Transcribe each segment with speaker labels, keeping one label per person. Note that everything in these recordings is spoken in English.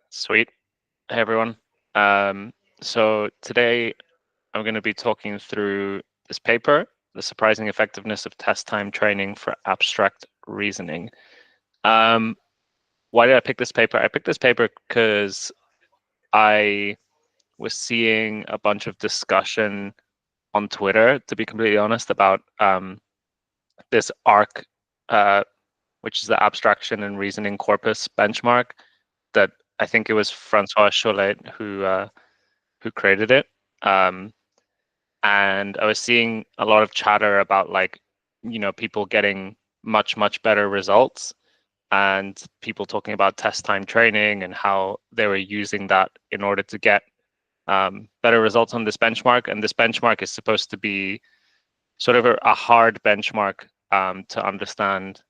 Speaker 1: Sweet. Hey, everyone. So today I'm going to be talking through this paper, The Surprising Effectiveness of Test Time Training for Abstract Reasoning. Why did I pick this paper? I picked this paper because I was seeing a bunch of discussion on Twitter, to be completely honest, about this ARC, which is the Abstraction and Reasoning Corpus benchmark that I think it was Francois Cholet who created it. And I was seeing a lot of chatter about people getting much better results, and people talking about test time training and how they were using that in order to get better results on this benchmark. And this benchmark is supposed to be sort of a hard benchmark to understand,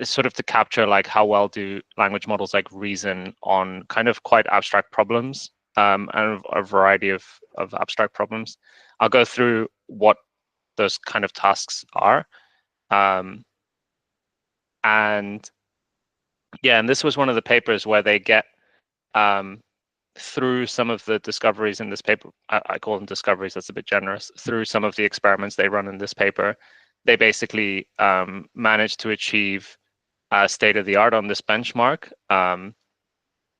Speaker 1: sort of to capture like how well do language models like reason on kind of quite abstract problems, and a variety of abstract problems. I'll go through what those kind of tasks are. And yeah, and this was one of the papers where they get through some of the discoveries in this paper. I call them discoveries, that's a bit generous. Through some of the experiments they run in this paper, they basically managed to achieve state of the art on this benchmark,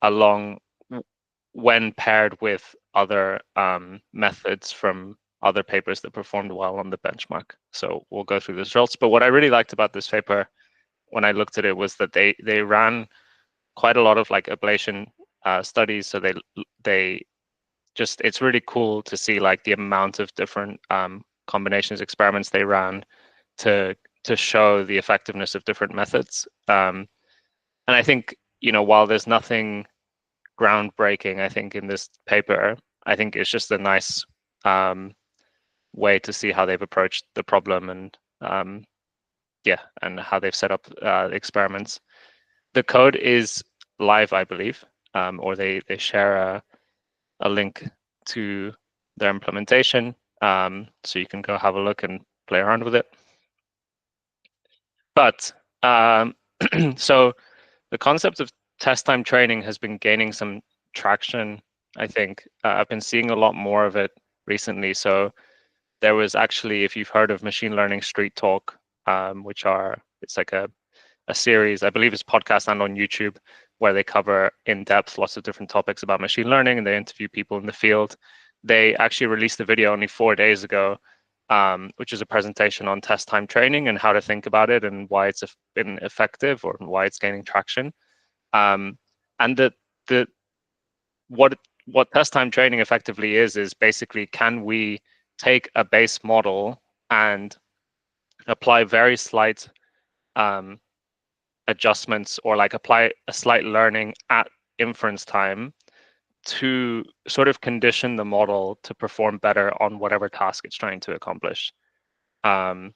Speaker 1: along when paired with other methods from other papers that performed well on the benchmark. So we'll go through the results. But what I really liked about this paper when I looked at it was that they ran quite a lot of like ablation studies. So they just, it's really cool to see like the amount of different combinations, experiments they ran to show the effectiveness of different methods. And I think, while there's nothing groundbreaking, I think, in this paper, I think it's just a nice way to see how they've approached the problem, and and how they've set up experiments. The code is live, I believe, or they share a link to their implementation, so you can go have a look and play around with it. But so the concept of test time training has been gaining some traction, I think. I've been seeing a lot more of it recently. So there was actually, if you've heard of Machine Learning Street Talk, it's like a series, I believe it's podcast and on YouTube, where they cover in depth lots of different topics about machine learning, and they interview people in the field. They actually released a video only 4 days ago, which is a presentation on test time training and how to think about it and why it's been effective, or why it's gaining traction. And what test time training effectively is basically, can we take a base model and apply very slight adjustments, or like apply a slight learning at inference time to sort of condition the model to perform better on whatever task it's trying to accomplish. And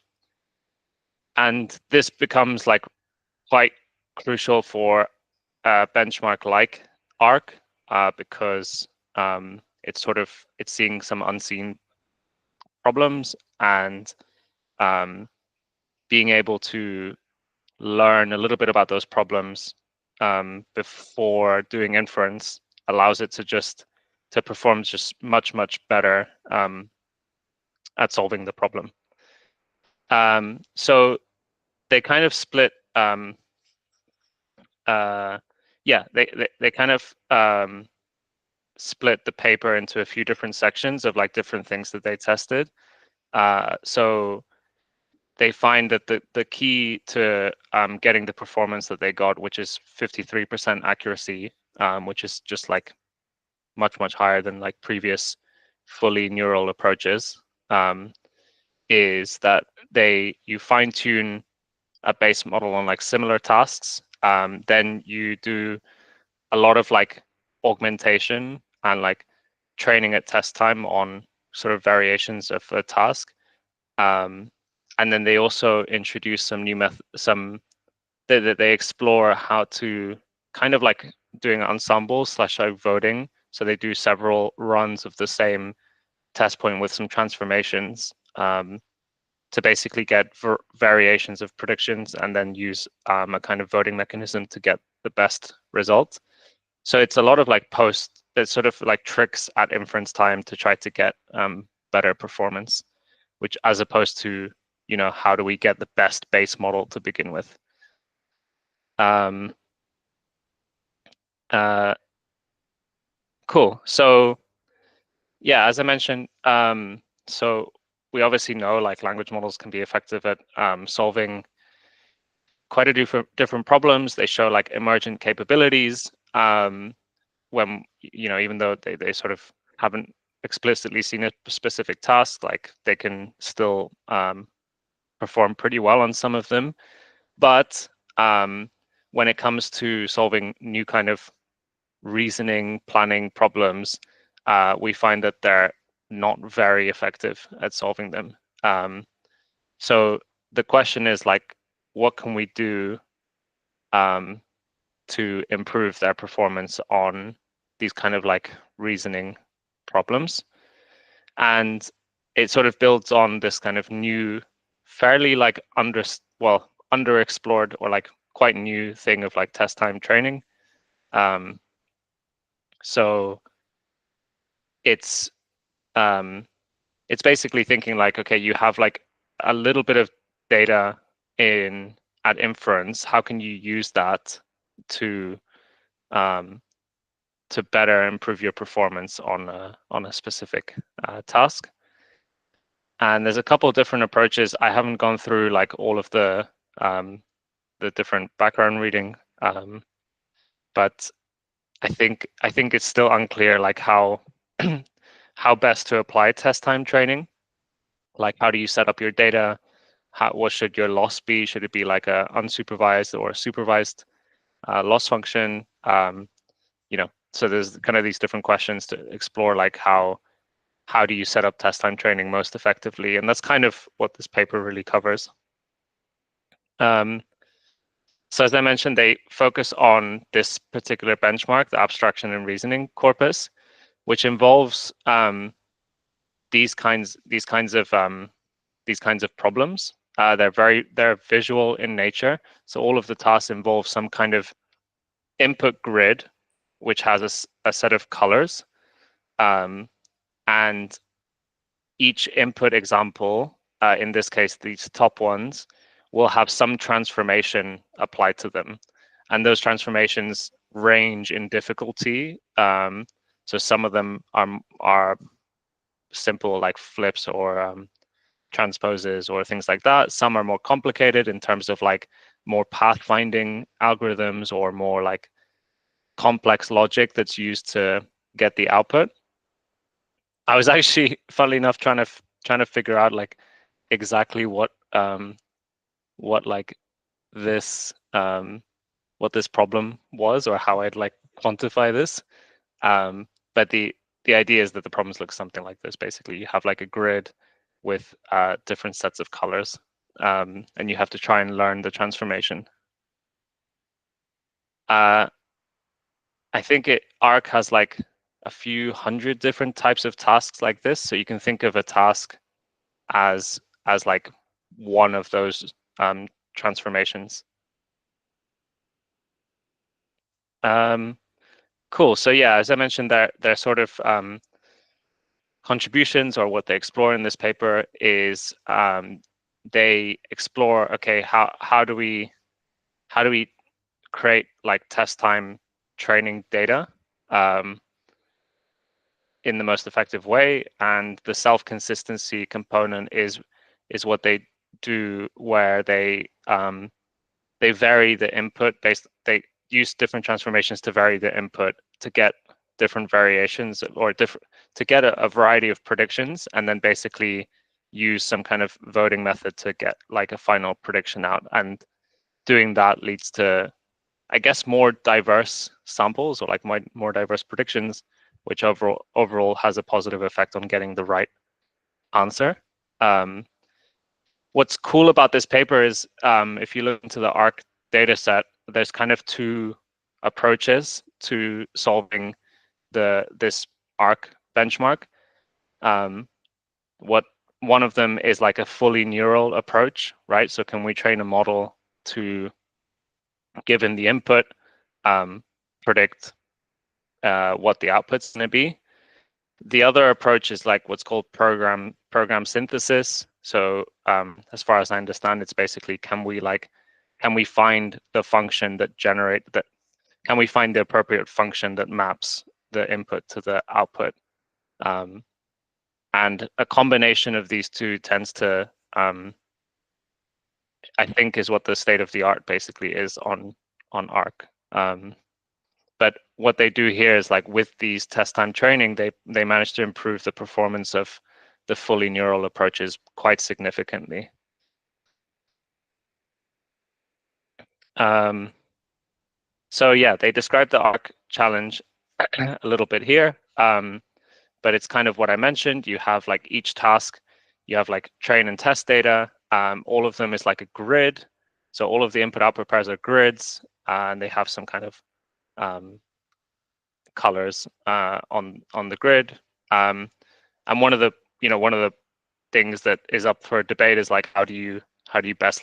Speaker 1: this becomes like quite crucial for a benchmark like ARC, because it's seeing some unseen problems, and being able to learn a little bit about those problems before doing inference allows it to perform just much better at solving the problem. So they kind of split. They kind of split the paper into a few different sections of like different things that they tested. So they find that the key to getting the performance that they got, which is 53% accuracy, which is just like much higher than like previous fully neural approaches, is that you fine tune a base model on like similar tasks. Then you do a lot of like augmentation and like training at test time on sort of variations of a task. And then they also introduce some new they explore how to kind of like doing ensemble / voting. So they do several runs of the same test point with some transformations, to basically get variations of predictions, and then use a kind of voting mechanism to get the best result. So it's a lot of like there's sort of like tricks at inference time to try to get better performance, which as opposed to, how do we get the best base model to begin with? Cool. So yeah, as I mentioned, so we obviously know like language models can be effective at solving quite a different problems. They show like emergent capabilities when, even though they sort of haven't explicitly seen a specific task, like they can still perform pretty well on some of them. But when it comes to solving new kind of reasoning, planning problems, we find that they're not very effective at solving them. So the question is like, what can we do to improve their performance on these kind of like reasoning problems? And it sort of builds on this kind of new, fairly like underexplored or like quite new thing of like test time training. So it's it's basically thinking like, okay, you have like a little bit of data at inference. How can you use that to better improve your performance on a specific task? And there's a couple of different approaches. I haven't gone through like all of the different background reading, but I think it's still unclear like how how best to apply test time training. Like, how do you set up your data? What should your loss be? Should it be like a unsupervised or a supervised loss function? So there's kind of these different questions to explore, like how do you set up test time training most effectively? And that's kind of what this paper really covers. So as I mentioned, they focus on this particular benchmark, the abstraction and reasoning corpus, which involves these kinds of problems. They're visual in nature. So all of the tasks involve some kind of input grid, which has a set of colors, and each input example, in this case, these top ones, will have some transformation applied to them. And those transformations range in difficulty. So some of them are simple, like flips or transposes or things like that. Some are more complicated in terms of like more pathfinding algorithms or more like complex logic that's used to get the output. I was actually, funnily enough, trying to figure out like exactly what like this what this problem was, or how I'd like quantify this. But the idea is that the problems look something like this. Basically, you have like a grid with different sets of colors, and you have to try and learn the transformation. I think Arc has like a few hundred different types of tasks like this. So you can think of a task as like one of those transformations. Cool. So yeah, as I mentioned, they're sort of contributions, or what they explore in this paper is they explore, okay, how do we create like test time training data in the most effective way. And the self-consistency component is what they do, where they vary the input they use different transformations to vary the input to get different variations, or to get a variety of predictions, and then basically use some kind of voting method to get like a final prediction out. And doing that leads to, I guess, more diverse samples, or like more diverse predictions, which overall has a positive effect on getting the right answer. What's cool about this paper is, if you look into the ARC dataset, there's kind of two approaches to solving this ARC benchmark. One of them is like a fully neural approach, right? So can we train a model to, given the input, predict what the output's going to be. The other approach is like what's called program synthesis. So as far as I understand, it's basically can we find the function that can we find the appropriate function that maps the input to the output? And a combination of these two tends to, I think, is what the state of the art basically is on Arc. But what they do here is like with these test time training, they manage to improve the performance of the fully neural approaches quite significantly. So yeah, they describe the Arc challenge a little bit here, but it's kind of what I mentioned. You have like each task, you have like train and test data. All of them is like a grid. So all of the input output pairs are grids, and they have some kind of colors on the grid. And one of the things that is up for debate is like how do you best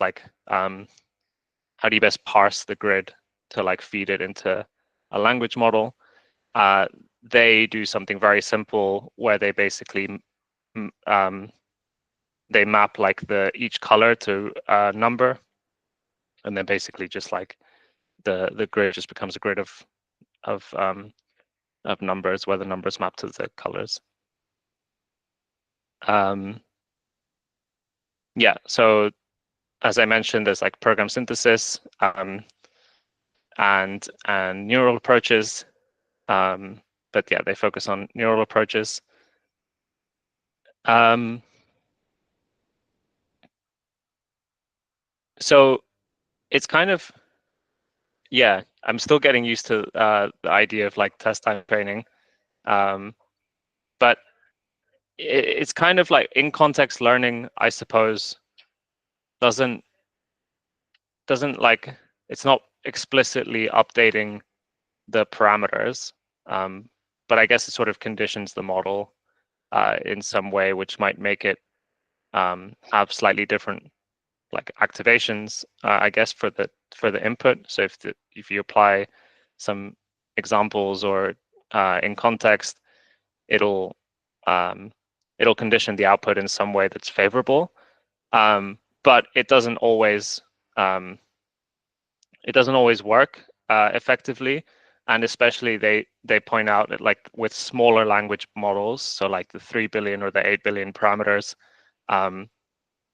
Speaker 1: parse the grid to like feed it into a language model. They do something very simple where they basically they map like each color to a number, and then basically just like the grid just becomes a grid of numbers where the numbers map to the colors. Yeah, so as I mentioned, there's like program synthesis and neural approaches. But yeah, they focus on neural approaches. So it's kind of, yeah, I'm still getting used to the idea of like test time training. But it's kind of like in context learning, I suppose, doesn't like, it's not explicitly updating the parameters, but I guess it sort of conditions the model in some way, which might make it have slightly different like activations, I guess, for the input. So if you apply some examples or in context, it'll condition the output in some way that's favorable, but it doesn't always work effectively. And especially they point out that like with smaller language models, so like the 3 billion or the 8 billion parameters,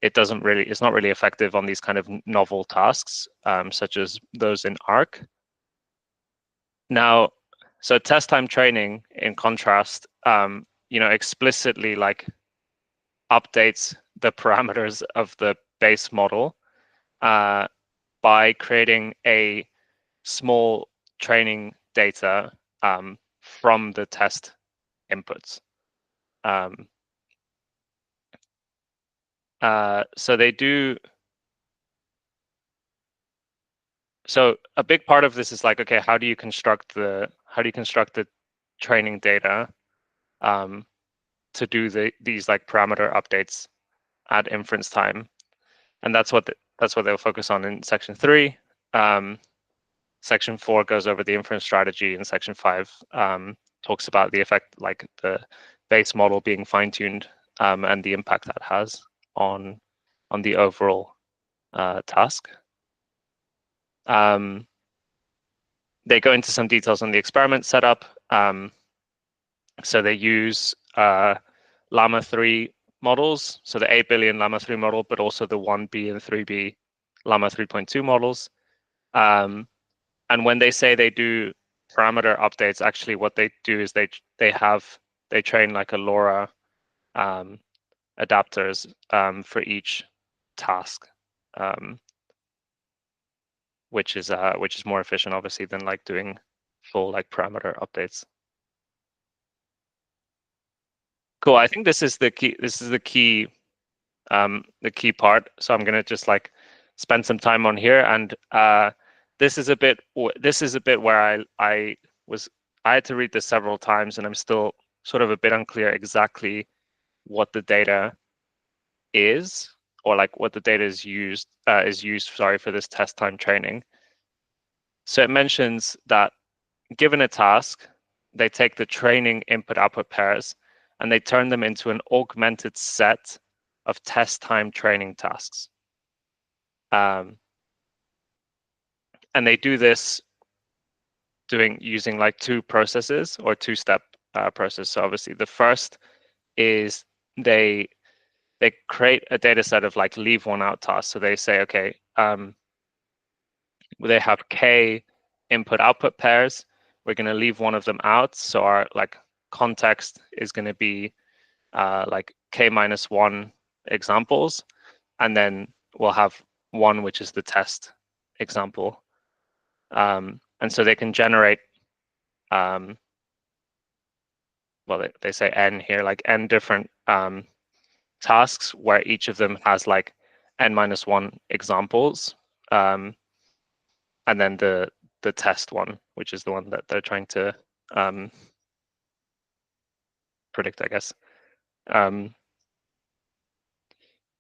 Speaker 1: it's not really effective on these kind of novel tasks, such as those in Arc. Now, so test time training, in contrast, explicitly like updates the parameters of the base model by creating a small training data from the test inputs. So they do. So a big part of this is like, okay, how do you construct the training data to do these like parameter updates at inference time, and that's what they'll focus on in section 3. Section 4 goes over the inference strategy, and section 5 talks about the effect, like the base model being fine-tuned and the impact that has on the overall task. They go into some details on the experiment setup. So they use Llama 3 models, so the 8 billion Llama 3 model, but also the 1B and 3B Llama 3.2 models. And when they say they do parameter updates, actually what they do is they train like a LoRa adapters for each task, which is more efficient, obviously, than like doing full like parameter updates. Cool. I think this is the key. This is the key part. So I'm gonna just like spend some time on here, and this is a bit where I had to read this several times, and I'm still sort of a bit unclear exactly what the data is, or like what the data is used for this test time training. So it mentions that given a task, they take the training input-output pairs and they turn them into an augmented set of test time training tasks. And they do this using like two processes or two-step process. So obviously the first is they create a data set of like leave one out tasks. So they say, okay, they have k input output pairs. We're going to leave one of them out. So our like context is going to be like k minus 1 examples. And then we'll have one, which is the test example. And so they can generate, well, they say n here, like n different tasks where each of them has like n minus 1 examples. And then the test one, which is the one that they're trying to predict, I guess.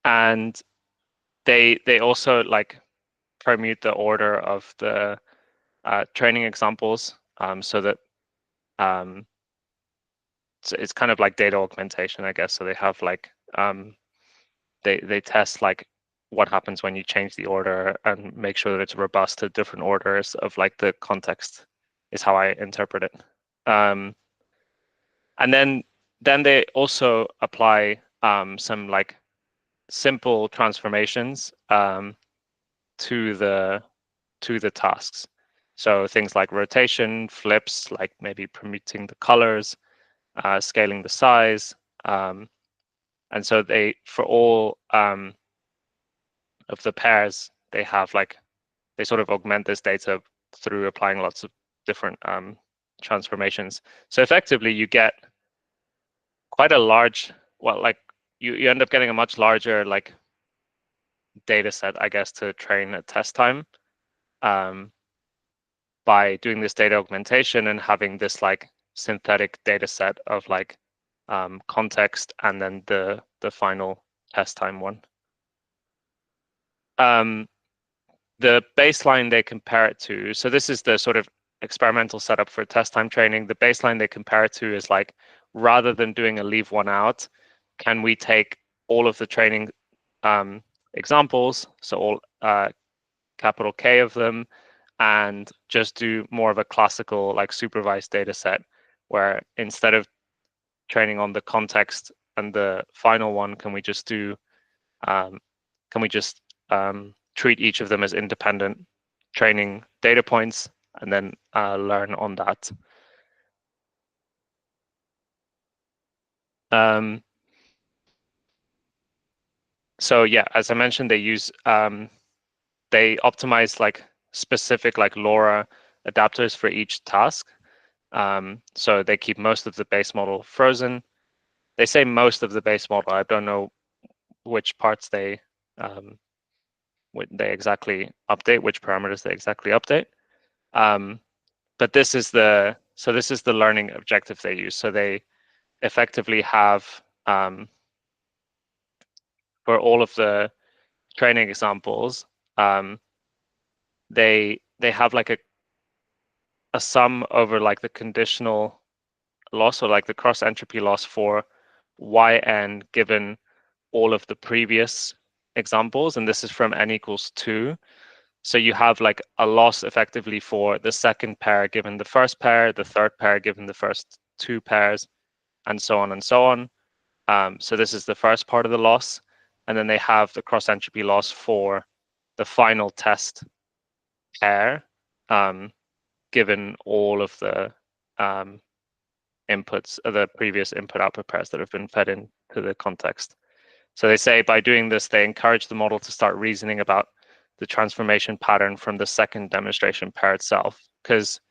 Speaker 1: And they also like permute the order of the training examples so that it's kind of like data augmentation, I guess. So they have like they test like what happens when you change the order and make sure that it's robust to different orders of like the context is how I interpret it. And then they also apply some like simple transformations to the tasks. So things like rotation, flips, like maybe permuting the colors, scaling the size. And so they, for all of the pairs, they have like, they sort of augment this data through applying lots of different transformations. So effectively you get quite a large, well, like you end up getting a much larger like data set, I guess, to train at test time by doing this data augmentation and having this like synthetic data set of like context and then the final test time one. The baseline they compare it to, so this is the sort of experimental setup for test time training. The baseline they compare it to is like, rather than doing a leave one out, can we take all of the training examples, so all capital K of them, and just do more of a classical like supervised data set where instead of training on the context and the final one, can we just treat each of them as independent training data points and then learn on that. So yeah, as I mentioned, they use they optimize like specific like LoRa adapters for each task. So they keep most of the base model frozen. They say most of the base model. I don't know which parts they exactly update, which parameters they exactly update. But this is the learning objective they use. So they effectively have for all of the training examples, they have like a sum over like the conditional loss or like the cross entropy loss for yn given all of the previous examples, and this is from n equals 2. So you have like a loss effectively for the second pair given the first pair, the third pair given the first two pairs, and so on and so on. So this is the first part of the loss. And then they have the cross entropy loss for the final test pair, given all of the inputs of the previous input output pairs that have been fed into the context. So they say by doing this, they encourage the model to start reasoning about the transformation pattern from the second demonstration pair itself. Because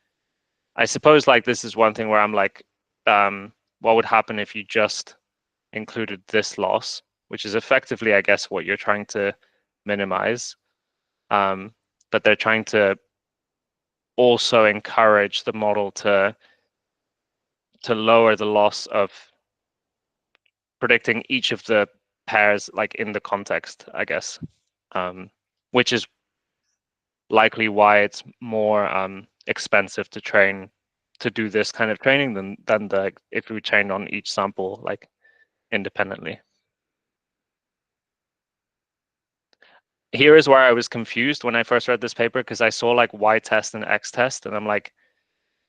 Speaker 1: I suppose like this is one thing where I'm like, what would happen if you just included this loss, which is effectively, I guess, what you're trying to minimize. But they're trying to also encourage the model to lower the loss of predicting each of the pairs like in the context, I guess, which is likely why it's more expensive to train to do this kind of training than if we trained on each sample like independently. Here is where I was confused when I first read this paper, because I saw like Y test and X test, and I'm like,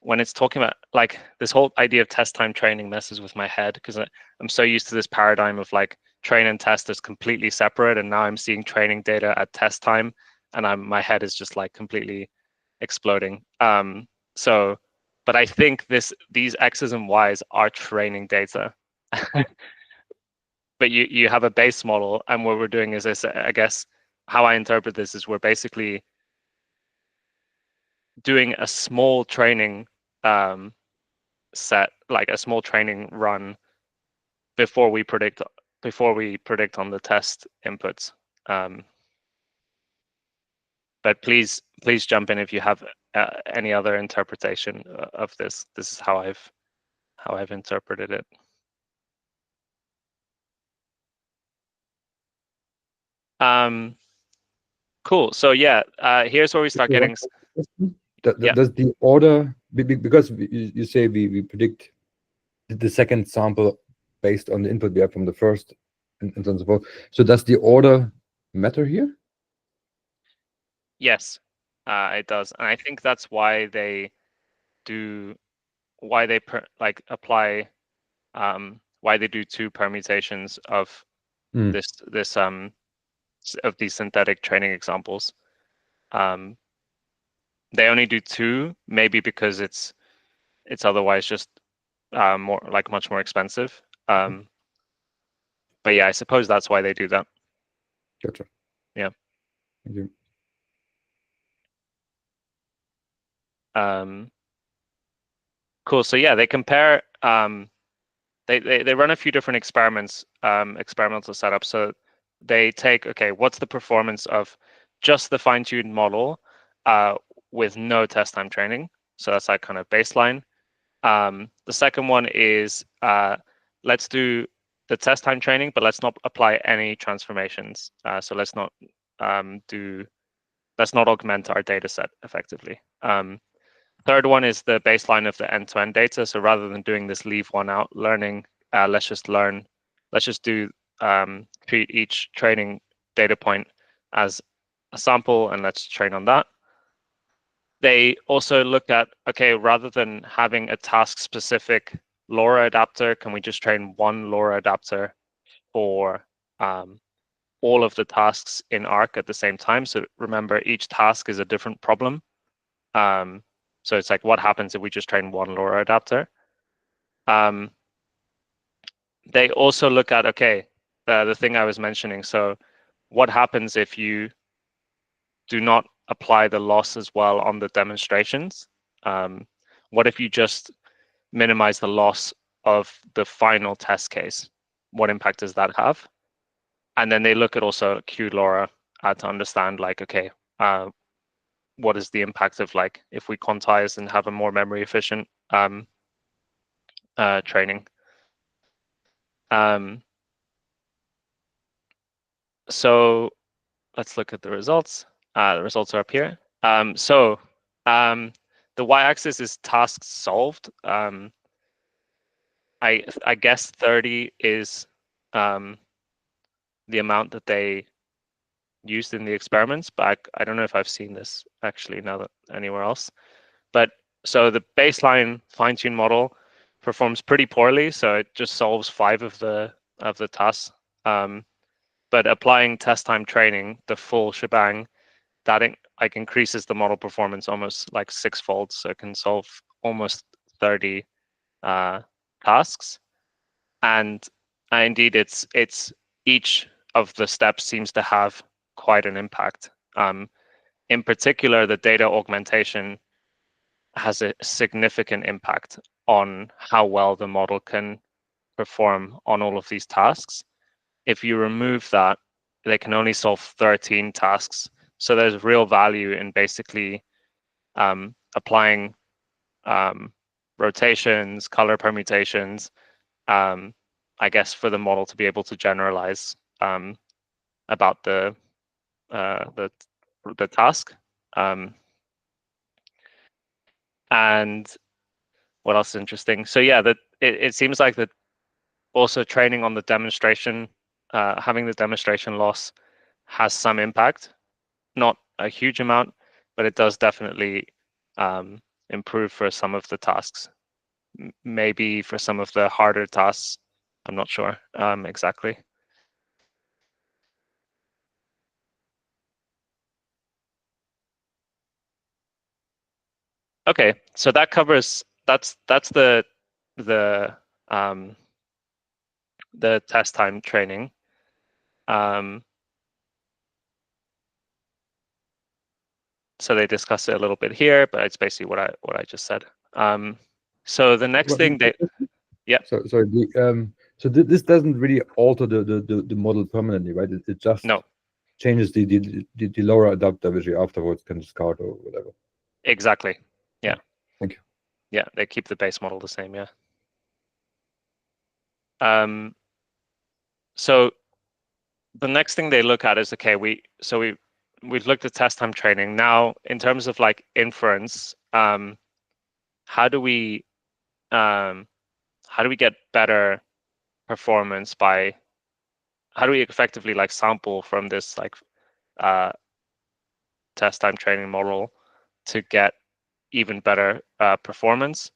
Speaker 1: when it's talking about like this whole idea of test time training messes with my head, because I'm so used to this paradigm of like train and test is completely separate, and now I'm seeing training data at test time, and my head is just like completely exploding. So, but I think these X's and Y's are training data. But you have a base model, and what we're doing is this, I guess how I interpret this is we're basically doing a small training set, like a small training run before we predict on the test inputs. But please jump in if you have any other interpretation of this. This is how I've interpreted it. Cool. So yeah, here's where we start getting.
Speaker 2: Does the order, because you say we predict the second sample based on the input we have from the first, and so on and so forth. So does the order matter here?
Speaker 1: Yes, it does, and I think that's why they apply, why they do two permutations of this of these synthetic training examples. They only do two, maybe because it's otherwise just more like much more expensive. But yeah, I suppose that's why they do that.
Speaker 2: Gotcha.
Speaker 1: Yeah.
Speaker 2: Thank you.
Speaker 1: Cool. So yeah, they compare. They run a few different experiments, experimental setups. So they take, okay, what's the performance of just the fine-tuned model with no test time training? So that's like kind of baseline. The second one is let's do the test time training, but let's not apply any transformations. So let's not augment our data set effectively. Third one is the baseline of the end-to-end data. So rather than doing this leave one out learning, let's just do treat each training data point as a sample, and let's train on that. They also look at, okay, rather than having a task-specific LoRa adapter, can we just train one LoRa adapter for all of the tasks in Arc at the same time? So remember, each task is a different problem. So it's like, what happens if we just train one LoRa adapter? They also look at, okay, the thing I was mentioning. So what happens if you do not apply the loss as well on the demonstrations? What if you just minimize the loss of the final test case? What impact does that have? And then they look at also QLoRa to understand, like, okay, what is the impact of like if we quantize and have a more memory efficient training. So let's look at the results. The results are up here. So the y-axis is tasks solved. I guess 30 is the amount that they used in the experiments, but I don't know if I've seen this actually now that anywhere else. But so the baseline fine-tuned model performs pretty poorly, so it just solves 5 of the tasks. But applying test time training, the full shebang, that like increases the model performance almost like 6-fold, so it can solve almost 30 tasks. And indeed, it's each of the steps seems to have quite an impact. In particular, the data augmentation has a significant impact on how well the model can perform on all of these tasks. If you remove that, they can only solve 13 tasks. So there's real value in basically applying rotations, color permutations, I guess, for the model to be able to generalize about the task. And what else is interesting? So yeah, that it seems like that also training on the demonstration, having the demonstration loss has some impact, not a huge amount, but it does definitely improve for some of the tasks. Maybe for some of the harder tasks, I'm not sure exactly. Okay, so that covers that's the test time training. So they discuss it a little bit here, but it's basically what I just said. So the next thing they, yeah.
Speaker 2: So this doesn't really alter the model permanently, right? It just
Speaker 1: No,
Speaker 2: changes the lower adapter, which you afterwards can discard or whatever.
Speaker 1: Exactly. Yeah.
Speaker 2: Thank you.
Speaker 1: Yeah, they keep the base model the same. Yeah. So the next thing they look at is, okay, we've looked at test time training. Now, in terms of like inference, how do we get better performance by, how do we effectively like sample from this like test time training model to get even better performance?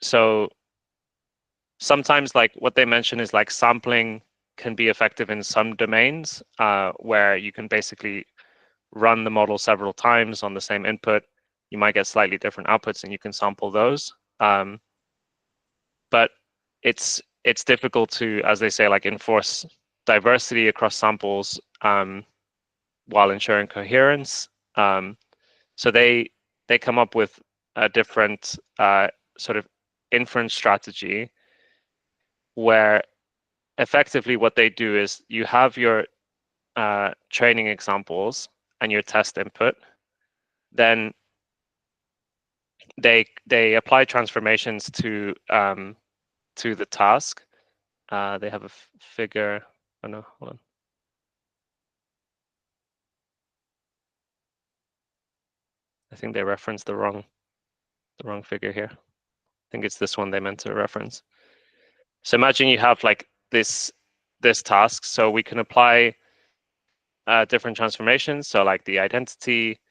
Speaker 1: So sometimes like what they mention is like sampling can be effective in some domains where you can basically run the model several times on the same input. You might get slightly different outputs and you can sample those. But it's difficult to, as they say, like enforce diversity across samples while ensuring coherence. So they come up with a different sort of inference strategy where effectively what they do is you have your training examples and your test input. Then they apply transformations to the task. They have a figure. Oh no, hold on. I think they referenced the wrong figure here. I think it's this one they meant to reference. So imagine you have like this task. So we can apply different transformations. So like the identity,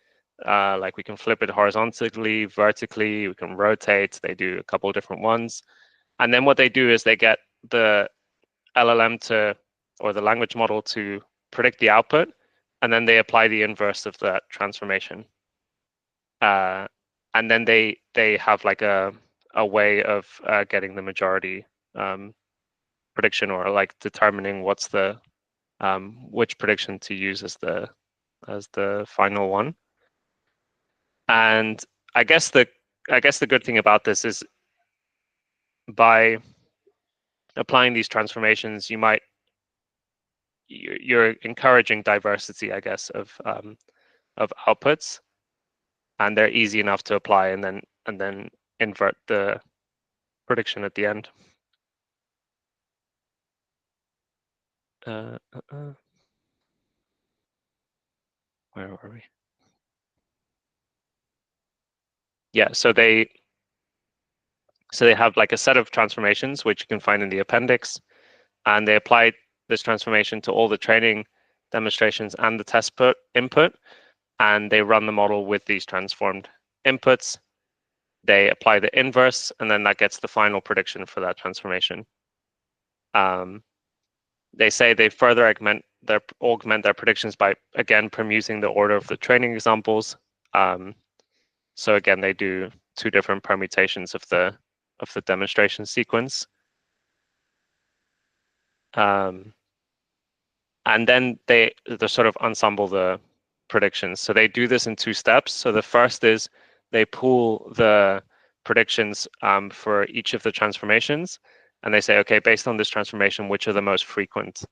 Speaker 1: like we can flip it horizontally, vertically, we can rotate. They do a couple of different ones. And then what they do is they get the LLM to, or the language model to predict the output, and then they apply the inverse of that transformation. And then they have like a way of getting the majority prediction, or like determining what's the which prediction to use as the final one. And I guess the good thing about this is by applying these transformations, you're encouraging diversity, I guess, of outputs, and they're easy enough to apply, and then invert the prediction at the end. Where were we? Yeah, so they have like a set of transformations which you can find in the appendix, and they apply this transformation to all the training demonstrations and the test input, and they run the model with these transformed inputs. They apply the inverse, and then that gets the final prediction for that transformation. They say they further augment their predictions by, again, permuting the order of the training examples. So again, they do two different permutations of the demonstration sequence. And then they sort of ensemble the predictions. So they do this in two steps. So the first is they pool the predictions for each of the transformations, and they say, okay, based on this transformation, which are the most frequent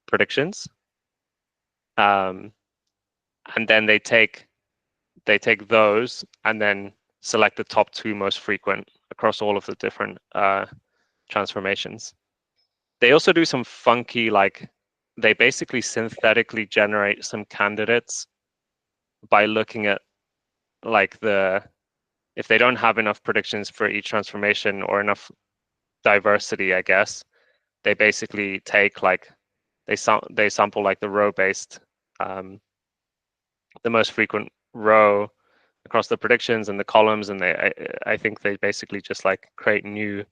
Speaker 1: predictions? And then they take those and then select the top two most frequent across all of the different transformations. They also do some funky, like they basically synthetically generate some candidates by looking at like if they don't have enough predictions for each transformation or enough diversity, I guess, they basically take like they sample like the row-based, the most frequent row across the predictions and the columns, and I think they basically just like create new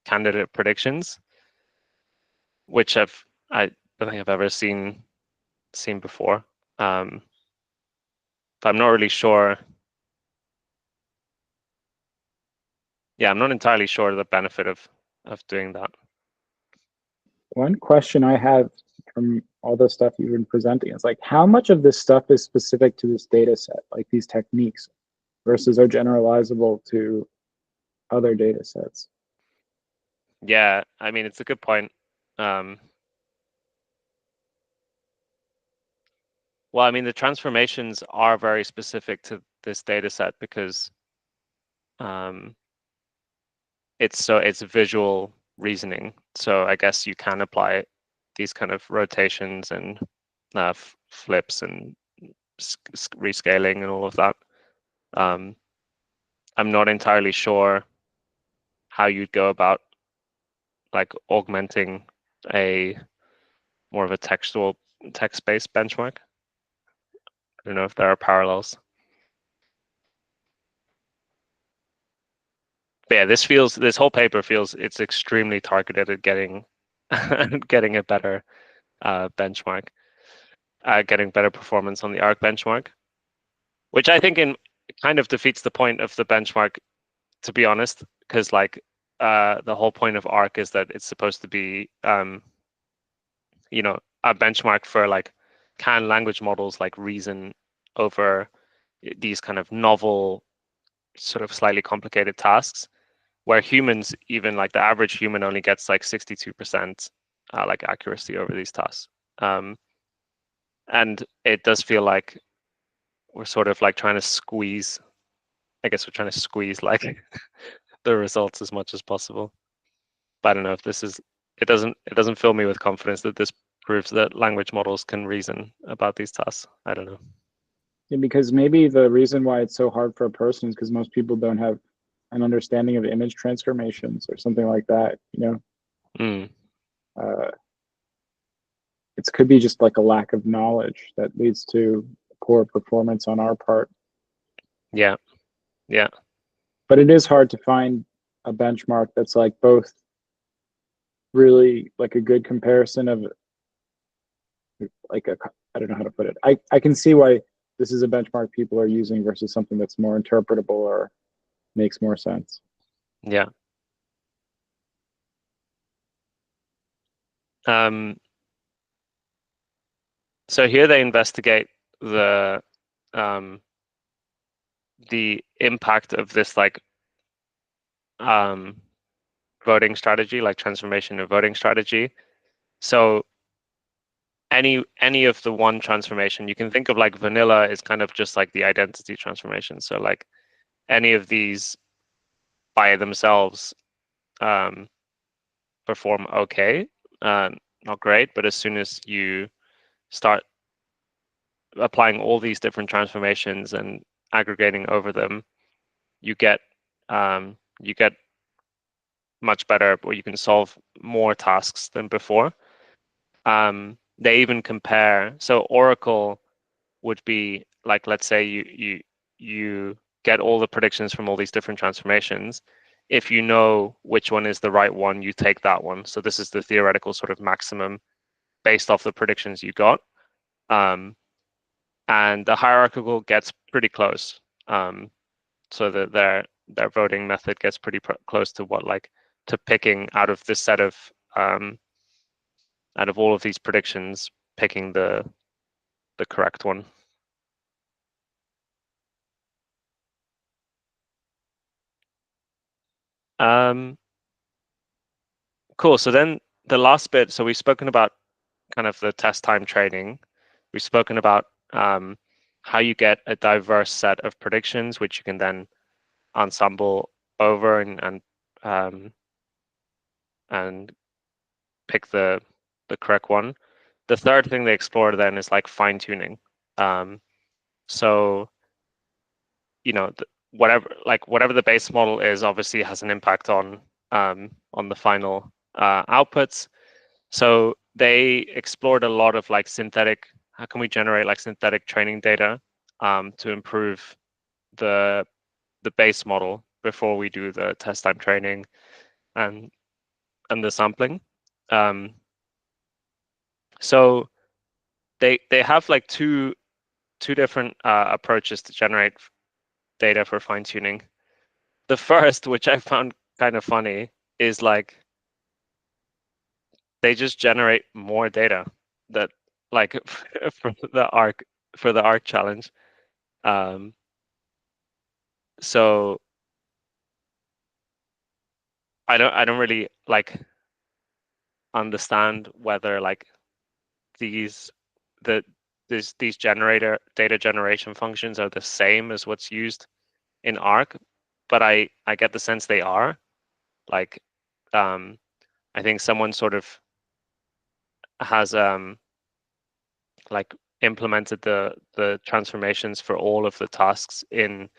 Speaker 1: candidate predictions, which I don't think I've ever seen before. But I'm not really sure. Yeah, I'm not entirely sure the benefit of doing that.
Speaker 3: One question I have from all the stuff you've been presenting is like, how much of this stuff is specific to this data set, like these techniques, versus are generalizable to other data sets?
Speaker 1: Yeah, I mean, it's a good point. Well, I mean, the transformations are very specific to this data set because it's visual reasoning. So I guess you can apply these kind of rotations and flips and rescaling and all of that. I'm not entirely sure how you'd go about like augmenting a more of a text-based benchmark. I don't know if there are parallels. But yeah, this whole paper feels it's extremely targeted at getting getting a better benchmark, getting better performance on the ARC benchmark, which I think kind of defeats the point of the benchmark, to be honest, because like the whole point of ARC is that it's supposed to be a benchmark for like, can language models like reason over these kind of novel, sort of slightly complicated tasks, where humans, even like the average human, only gets like 62% like accuracy over these tasks. And it does feel like we're sort of like trying to squeeze, I guess we're trying to squeeze like the results as much as possible. But I don't know if it doesn't fill me with confidence that this proves that language models can reason about these tasks. I don't know.
Speaker 3: Yeah, because maybe the reason why it's so hard for a person is because most people don't have an understanding of image transformations or something like that, it could be just like a lack of knowledge that leads to poor performance on our part.
Speaker 1: Yeah.
Speaker 3: But it is hard to find a benchmark that's like both really like a good comparison of like I don't know how to put it. I can see why this is a benchmark people are using versus something that's more interpretable or makes more sense.
Speaker 1: Yeah. So here they investigate the impact of this like voting strategy, like transformation of voting strategy. So any of the one transformation, you can think of like vanilla is kind of just like the identity transformation. So like any of these by themselves perform okay, not great, but as soon as you start applying all these different transformations and aggregating over them, you get much better, or you can solve more tasks than before. They even compare. So Oracle would be like, let's say you get all the predictions from all these different transformations. If you know which one is the right one, you take that one. So this is the theoretical sort of maximum based off the predictions you got. And the hierarchical gets pretty close. So that their voting method gets pretty close to what, like, to picking out of this set of out of all of these predictions, picking the correct one. Cool. So then the last bit. So we've spoken about kind of the test time training. We've spoken about how you get a diverse set of predictions, which you can then ensemble over and pick the correct one. The third thing they explore then is like fine tuning. So whatever the base model is, obviously has an impact on the final outputs. So they explored a lot of like synthetic. How can we generate like synthetic training data to improve the base model before we do the test time training and the sampling. So they have like two different approaches to generate data for fine tuning. The first, which I found kind of funny, is like they just generate more data that like for the arc challenge. So I don't really like understand whether like these data generation functions are the same as what's used in Arc, but I get the sense they are. Like, I think someone sort of has like implemented the transformations for all of the tasks in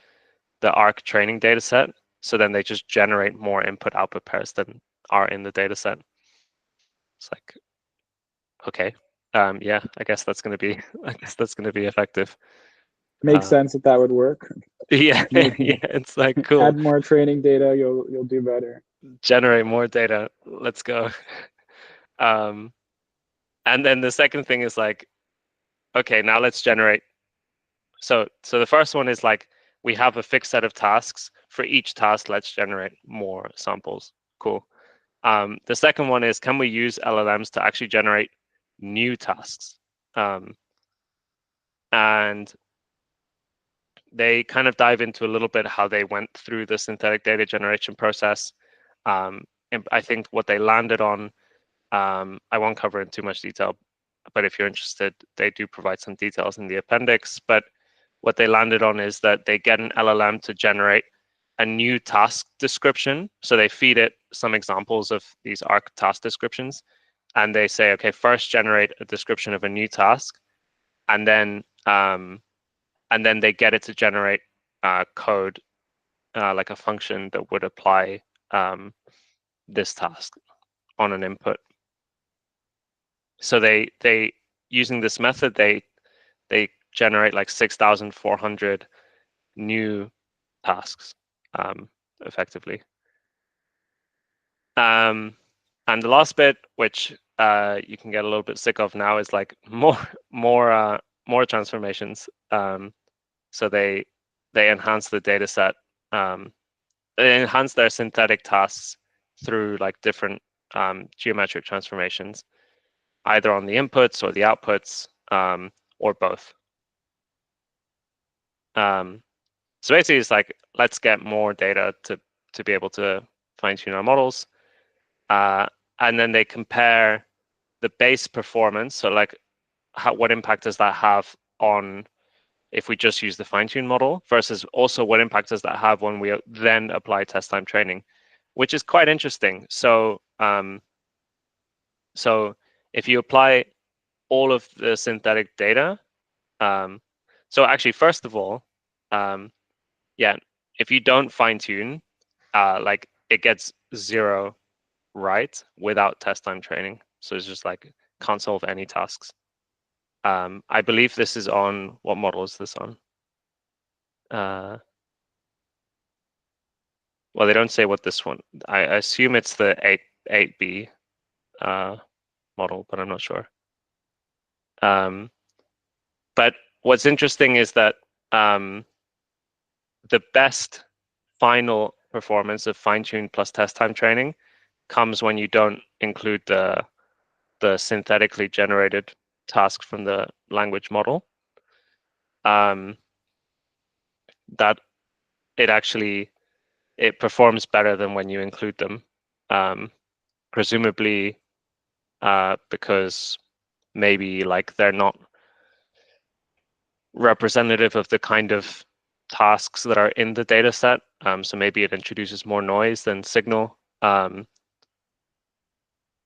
Speaker 1: the Arc training data set. So then they just generate more input output pairs than are in the data set. It's like, okay, yeah, I guess that's going to be effective.
Speaker 3: Makes sense that would work.
Speaker 1: Yeah, yeah, it's like cool.
Speaker 3: Add more training data, you'll do better.
Speaker 1: Generate more data. Let's go. And then the second thing is like, okay, now let's generate. So the first one is like, we have a fixed set of tasks. For each task, let's generate more samples. Cool. The second one is, can we use LLMs to actually generate new tasks? And they kind of dive into a little bit how they went through the synthetic data generation process. And I think what they landed on, I won't cover in too much detail, but if you're interested, they do provide some details in the appendix. But what they landed on is that they get an LLM to generate a new task description. So they feed it some examples of these Arc task descriptions. And they say, okay, first generate a description of a new task. And then they get it to generate code, like a function that would apply this task on an input. So they using this method, they generate like 6,400 new tasks effectively. And the last bit, which you can get a little bit sick of now, is like more transformations. So they enhance the data set. They enhance their synthetic tasks through like different geometric transformations, either on the inputs or the outputs, or both. So basically, it's like, let's get more data to be able to fine tune our models, and then they compare the base performance. So like, what impact does that have on if we just use the fine tune model, versus also what impact does that have when we then apply test time training, which is quite interesting. So so if you apply all of the synthetic data, so actually, first of all, yeah, if you don't fine tune, like it gets 0 right without test time training. So it's just like can't solve any tasks. I believe this is on, what model is this on? Well, they don't say what this one. I assume it's the 8B model, but I'm not sure. But what's interesting is that the best final performance of fine-tune plus test time training comes when you don't include the synthetically generated task from the language model. That it performs better than when you include them, presumably because maybe like they're not representative of the kind of tasks that are in the data set. So maybe it introduces more noise than signal.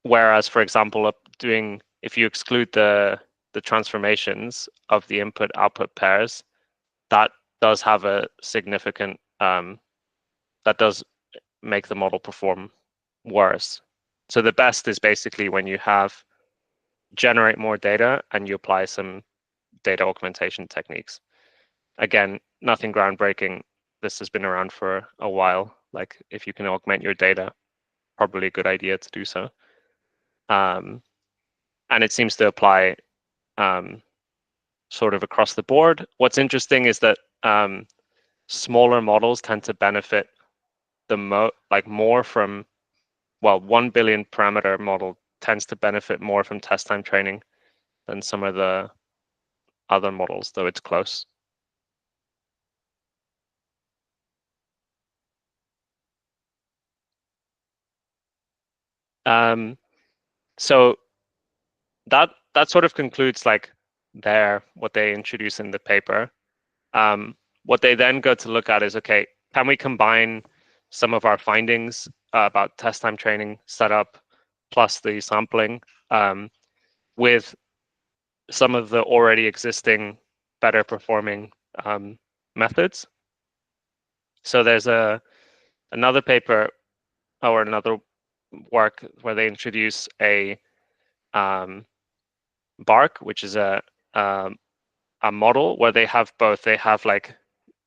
Speaker 1: Whereas, for example, if you exclude the transformations of the input output pairs, that does have a significant, that does make the model perform worse. So the best is basically when you generate more data and you apply some data augmentation techniques. Again, nothing groundbreaking. This has been around for a while. Like if you can augment your data, probably a good idea to do so. And it seems to apply sort of across the board. What's interesting is that smaller models tend to benefit more from, well, 1 billion parameter model tends to benefit more from test time training than some of the other models, though it's close. So that sort of concludes like what they introduce in the paper. What they then go to look at is, okay, can we combine some of our findings about test time training setup plus the sampling with some of the already existing better performing methods? So there's another paper or another work where they introduce a BARC, which is a model where they have both. They have like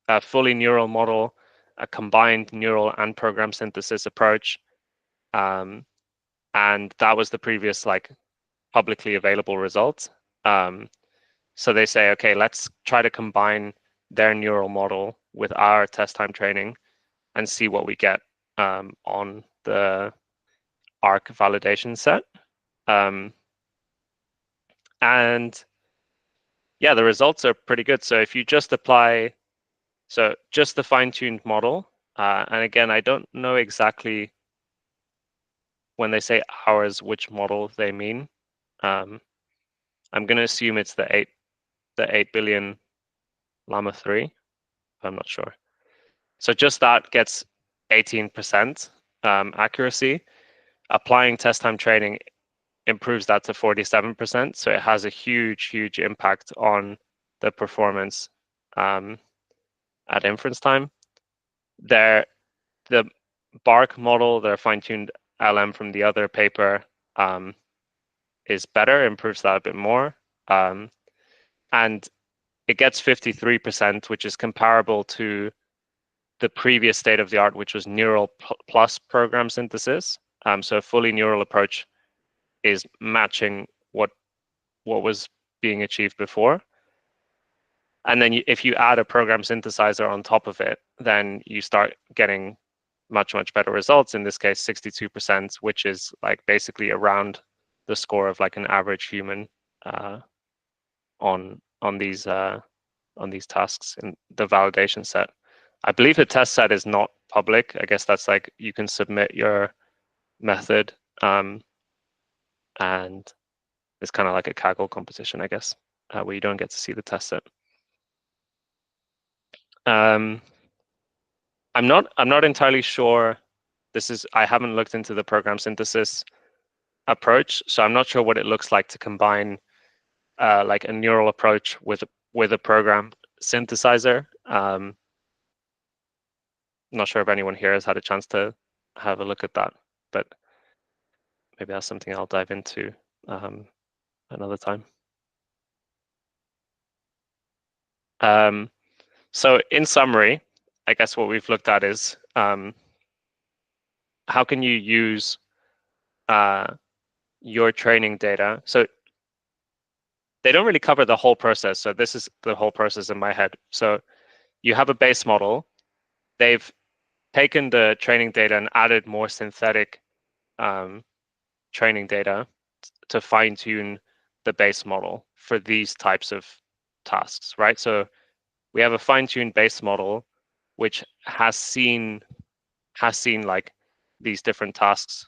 Speaker 1: a fully neural model, a combined neural and program synthesis approach, and that was the previous like publicly available results. So they say, okay, let's try to combine their neural model with our test time training and see what we get on the ARC validation set. And yeah, the results are pretty good. So if you just apply, so just the fine-tuned model, and again, I don't know exactly when they say ours, which model they mean. I'm going to assume it's the 8 billion Llama 3. I'm not sure. So just that gets 18% accuracy. Applying test time training improves that to 47%. So it has a huge, huge impact on the performance at inference time. The BARC model, their fine-tuned LM from the other paper, is better, improves that a bit more. And it gets 53%, which is comparable to the previous state of the art, which was neural plus program synthesis. So a fully neural approach is matching what was being achieved before. And then if you add a program synthesizer on top of it, then you start getting much, much better results. In this case, 62%, which is like basically around the score of like an average human on these tasks in the validation set. I believe the test set is not public. I guess that's like you can submit your method, and it's kind of like a Kaggle competition, I guess, where you don't get to see the test set. I'm not entirely sure. I haven't looked into the program synthesis approach, so I'm not sure what it looks like to combine like a neural approach with a program synthesizer. Not sure if anyone here has had a chance to have a look at that, but maybe that's something I'll dive into another time. So in summary, I guess what we've looked at is how can you use your training data. So they don't really cover the whole process. So this is the whole process in my head. So you have a base model. They've taken the training data and added more synthetic training data to fine tune the base model for these types of tasks, right? So we have a fine-tuned base model which has seen like these different tasks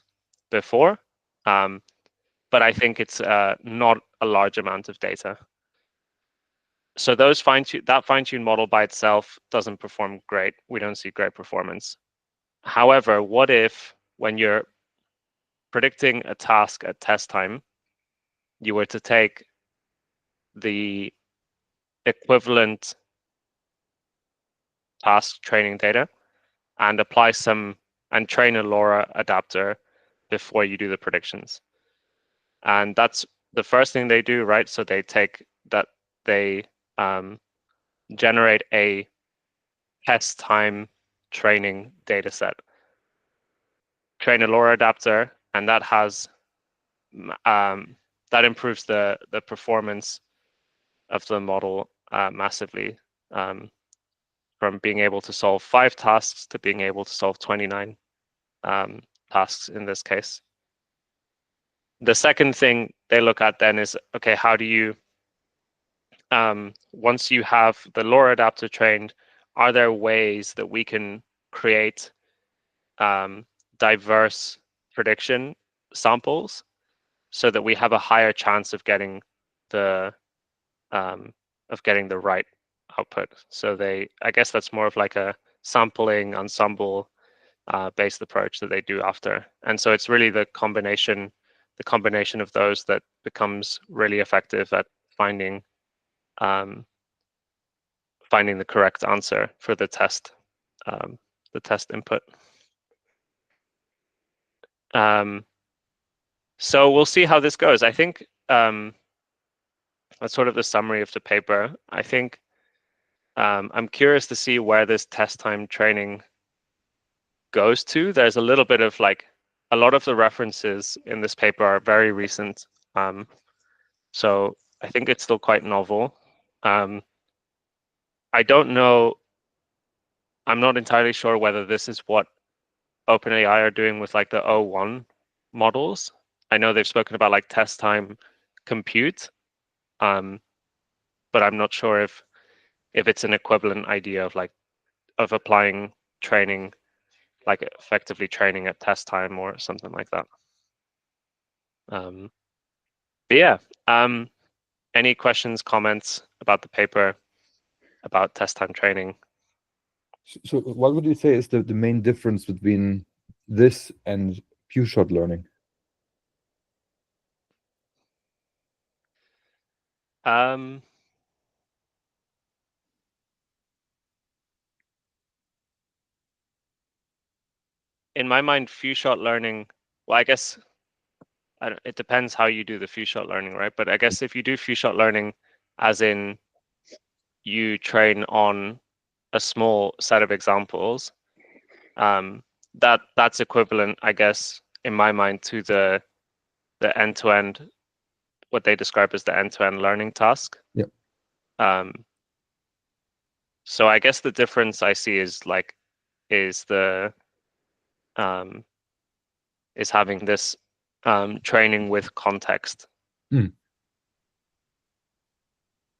Speaker 1: before, but I think it's not a large amount of data. So that fine-tuned model by itself doesn't perform great. We don't see great performance. However, what if when you're predicting a task at test time, you were to take the equivalent task training data and apply some and train a LoRa adapter before you do the predictions. And that's the first thing they do, right? So they generate a test time training data set, train a LoRa adapter, and that has that improves the performance of the model massively, from being able to solve 5 tasks to being able to solve 29 tasks in this case. The second thing they look at then is, okay, how do you, once you have the LoRa adapter trained, are there ways that we can create diverse prediction samples so that we have a higher chance of getting the right output? So I guess that's more of like a sampling ensemble based approach that they do after. And so it's really the combination of those that becomes really effective at finding the correct answer for the test input. So we'll see how this goes. I think that's sort of the summary of the paper. I think I'm curious to see where this test time training goes to. There's a little bit of like, a lot of the references in this paper are very recent. So I think it's still quite novel. I don't know, I'm not entirely sure whether this is what OpenAI are doing with like the O1 models. I know they've spoken about like test time compute, but I'm not sure if it's an equivalent idea of like applying training, like effectively training at test time or something like that. But yeah, any questions, comments about the paper, about test time training?
Speaker 2: So what would you say is the main difference between this and few-shot learning?
Speaker 1: In my mind, few-shot learning, well, I guess it depends how you do the few-shot learning, right? But I guess if you do few-shot learning, as in you train on a small set of examples, that's equivalent, I guess, in my mind, to the end-to-end, what they describe as the end-to-end learning task.
Speaker 2: Yep.
Speaker 1: So I guess the difference I see is having this training with context.
Speaker 2: Thank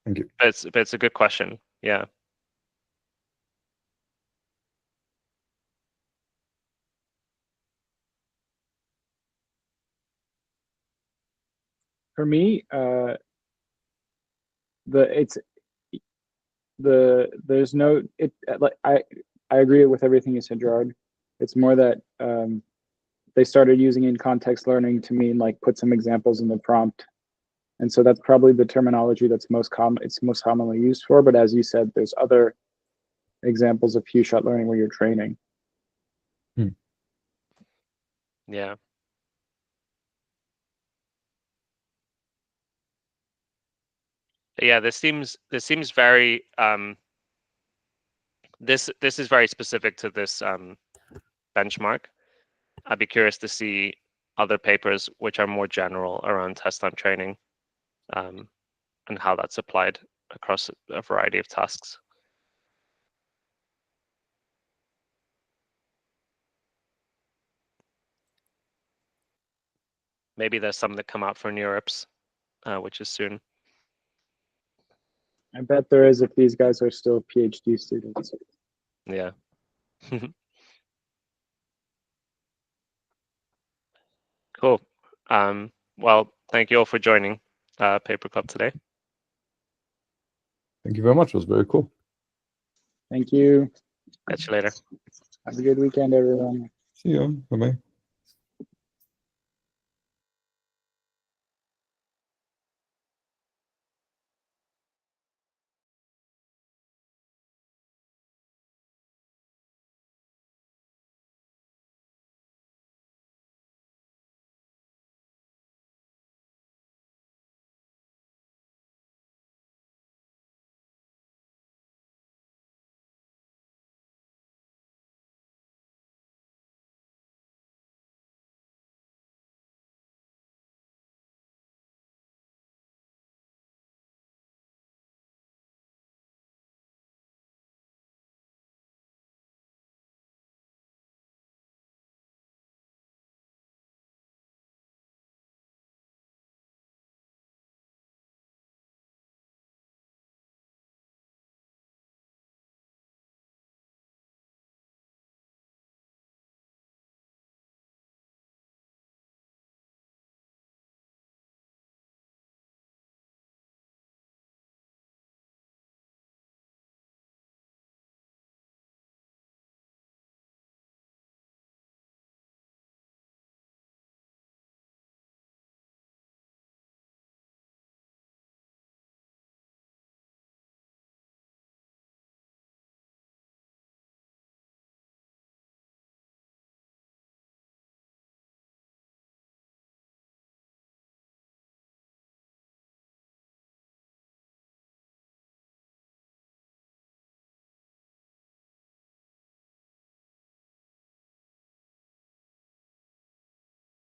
Speaker 2: you.
Speaker 1: But it's a good question. Yeah.
Speaker 3: For me, there's no, I agree with everything you said, Gerard. It's more that they started using in context learning to mean like put some examples in the prompt, and so that's probably the terminology that's most commonly used for. But as you said, there's other examples of few-shot learning where you're training.
Speaker 1: Yeah. Yeah, this seems very this is very specific to this benchmark. I'd be curious to see other papers which are more general around test time training, and how that's applied across a variety of tasks. Maybe there's some that come out for NeurIPS, which is soon.
Speaker 3: I bet there is, if these guys are still PhD students.
Speaker 1: Yeah. Cool. Well, thank you all for joining Paper Club today.
Speaker 2: Thank you very much. It was very cool.
Speaker 3: Thank you.
Speaker 1: Catch you later.
Speaker 3: Have a good weekend, everyone.
Speaker 2: See you. Bye-bye.